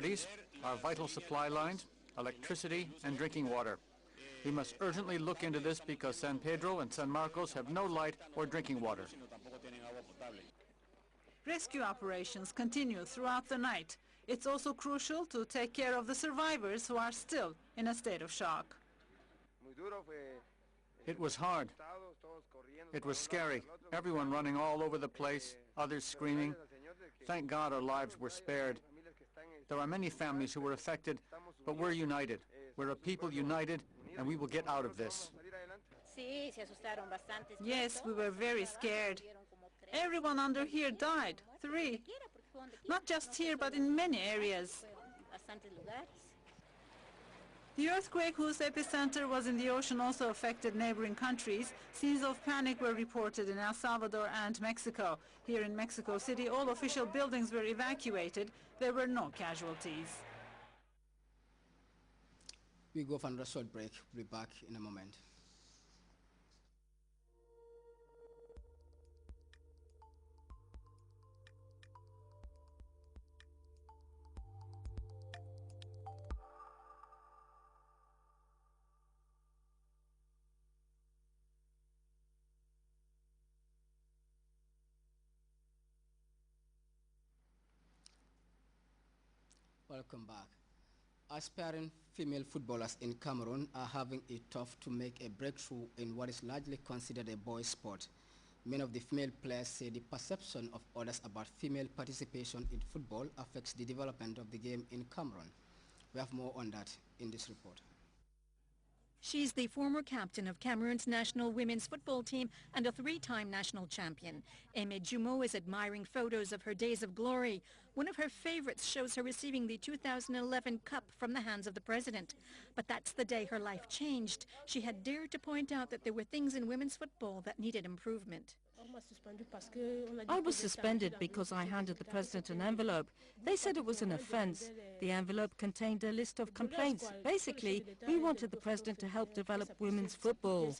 priorities are vital supply lines, electricity, and drinking water. We must urgently look into this because San Pedro and San Marcos have no light or drinking water. Rescue operations continue throughout the night. It's also crucial to take care of the survivors who are still in a state of shock. It was hard. It was scary. Everyone running all over the place, others screaming. Thank God our lives were spared. There are many families who were affected, but we're united. We're a people united, and we will get out of this. Yes, we were very scared. Everyone under here died. 3. Not just here, but in many areas. The earthquake, whose epicenter was in the ocean, also affected neighboring countries. Scenes of panic were reported in El Salvador and Mexico. Here in Mexico City, all official buildings were evacuated. There were no casualties. We go for another short break. We'll be back in a moment. Welcome back. Aspiring female footballers in Cameroon are having it tough to make a breakthrough in what is largely considered a boys' sport. Many of the female players say the perception of others about female participation in football affects the development of the game in Cameroon. We have more on that in this report. She's the former captain of Cameroon's national women's football team and a 3-time national champion. Aimé Jumeau is admiring photos of her days of glory. One of her favorites shows her receiving the 2011 cup from the hands of the president. But that's the day her life changed. She had dared to point out that there were things in women's football that needed improvement. I was suspended because I handed the president an envelope. They said it was an offense. The envelope contained a list of complaints. Basically, we wanted the president to help develop women's football.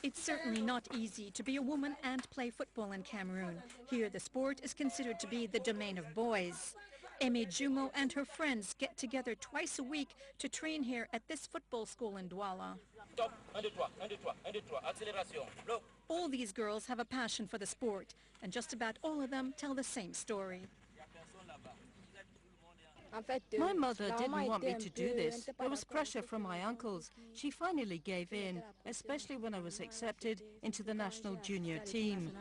It's certainly not easy to be a woman and play football in Cameroon. Here, the sport is considered to be the domain of boys. Aimé Jumeau and her friends get together twice a week to train here at this football school in Douala. All these girls have a passion for the sport, and just about all of them tell the same story. My mother didn't want me to do this. There was pressure from my uncles. She finally gave in, especially when I was accepted into the national junior team.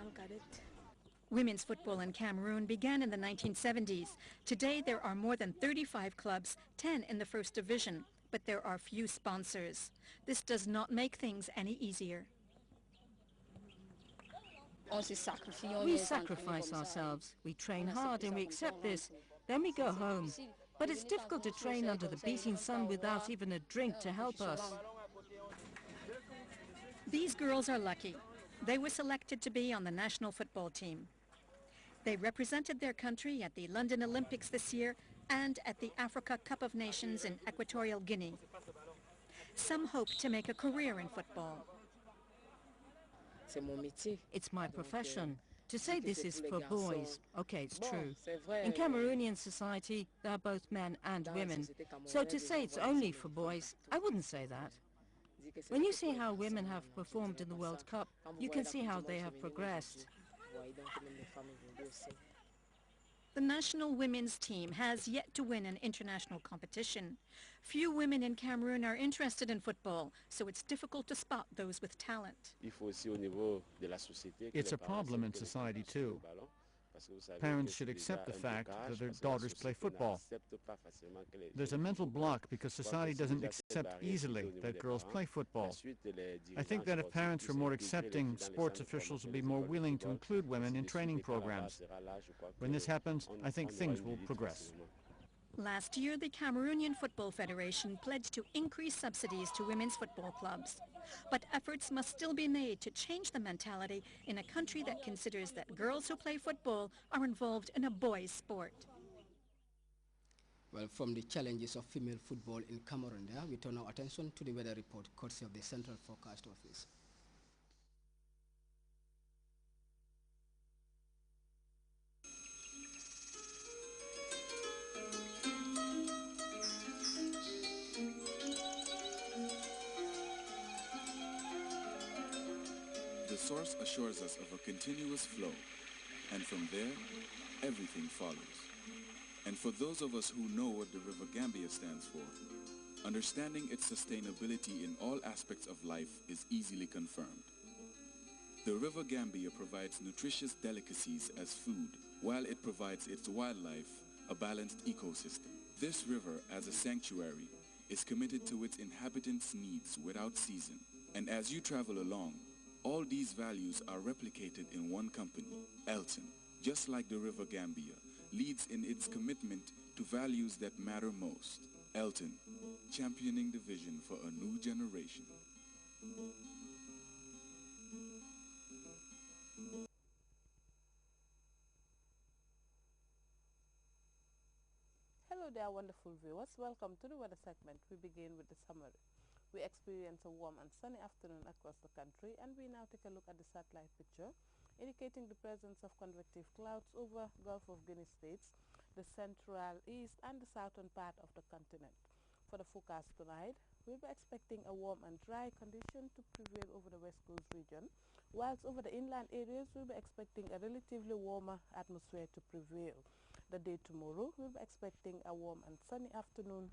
Women's football in Cameroon began in the 1970s. Today there are more than 35 clubs, 10 in the first division, but there are few sponsors. This does not make things any easier. We sacrifice ourselves. We train hard and we accept this. Then we go home. But it's difficult to train under the beating sun without even a drink to help us. These girls are lucky. They were selected to be on the national football team. They represented their country at the London Olympics this year and at the Africa Cup of Nations in Equatorial Guinea. Some hope to make a career in football. It's my profession. To say this is for boys, okay, it's true. In Cameroonian society, there are both men and women. So to say it's only for boys, I wouldn't say that. When you see how women have performed in the World Cup, you can see how they have progressed. The national women's team has yet to win an international competition. Few women in Cameroon are interested in football, so it's difficult to spot those with talent. It's a problem in society too. Parents should accept the fact that their daughters play football. There's a mental block because society doesn't accept easily that girls play football. I think that if parents were more accepting, sports officials would be more willing to include women in training programs. When this happens, I think things will progress. Last year, the Cameroonian Football Federation pledged to increase subsidies to women's football clubs. But efforts must still be made to change the mentality in a country that considers that girls who play football are involved in a boys' sport. Well, from the challenges of female football in Cameroon, we turn our attention to the weather report, courtesy of the Central Forecast Office. source assures us of a continuous flow, and from there, everything follows. And for those of us who know what the River Gambia stands for, understanding its sustainability in all aspects of life is easily confirmed. The River Gambia provides nutritious delicacies as food, while it provides its wildlife a balanced ecosystem. This river, as a sanctuary, is committed to its inhabitants' needs without season. And as you travel along, all these values are replicated in one company, Elton. Just like the River Gambia, leads in its commitment to values that matter most. Elton, championing the vision for a new generation. Hello there, wonderful viewers. Welcome to the weather segment. We begin with the summary. We experience a warm and sunny afternoon across the country, and we now take a look at the satellite picture, indicating the presence of convective clouds over Gulf of Guinea states, the central, east, and the southern part of the continent. For the forecast tonight, we'll be expecting a warm and dry condition to prevail over the west coast region, whilst over the inland areas, we'll be expecting a relatively warmer atmosphere to prevail. The day tomorrow, we'll be expecting a warm and sunny afternoon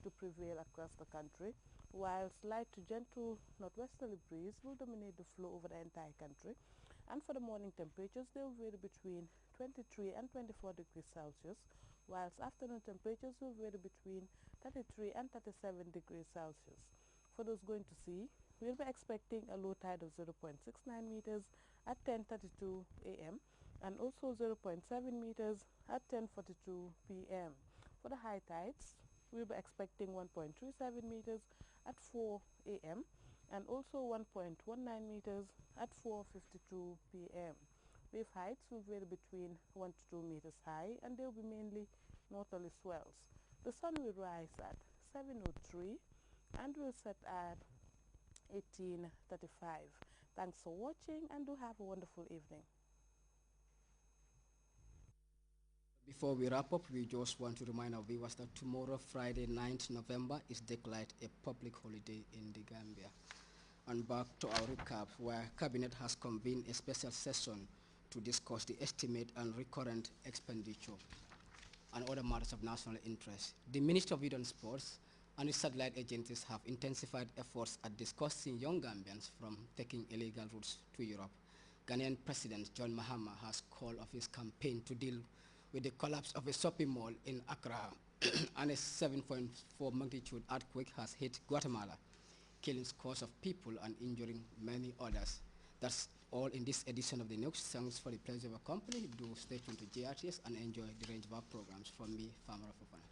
to prevail across the country, whilst light to gentle northwesterly breeze will dominate the flow over the entire country. And for the morning temperatures, they will vary between 23 and 24 degrees Celsius, whilst afternoon temperatures will vary between 33 and 37 degrees Celsius. For those going to sea, we'll be expecting a low tide of 0.69 meters at 10:32 a.m. and also 0.7 meters at 10:42 p.m. For the high tides, we'll be expecting 1.37 meters at 4 a.m. and also 1.19 meters at 4:52 p.m. Wave heights will vary between 1 to 2 meters high, and they will be mainly northerly swells. The sun will rise at 7:03 and will set at 18:35. Thanks for watching, and do have a wonderful evening. Before we wrap up, we just want to remind our viewers that tomorrow, Friday, 9th November, is declared a public holiday in the Gambia. And back to our recap, where Cabinet has convened a special session to discuss the estimate and recurrent expenditure and other matters of national interest. The Minister of Youth and Sports and its satellite agencies have intensified efforts at discussing young Gambians from taking illegal routes to Europe. Ghanaian President John Mahama has called off his campaign to deal with the collapse of a shopping mall in Accra, and a 7.4 magnitude earthquake has hit Guatemala, killing scores of people and injuring many others. That's all in this edition of the news. Thanks for the pleasure of our company. Do stay tuned to GRTS and enjoy the range of our programs. From me, Farmer Fofana.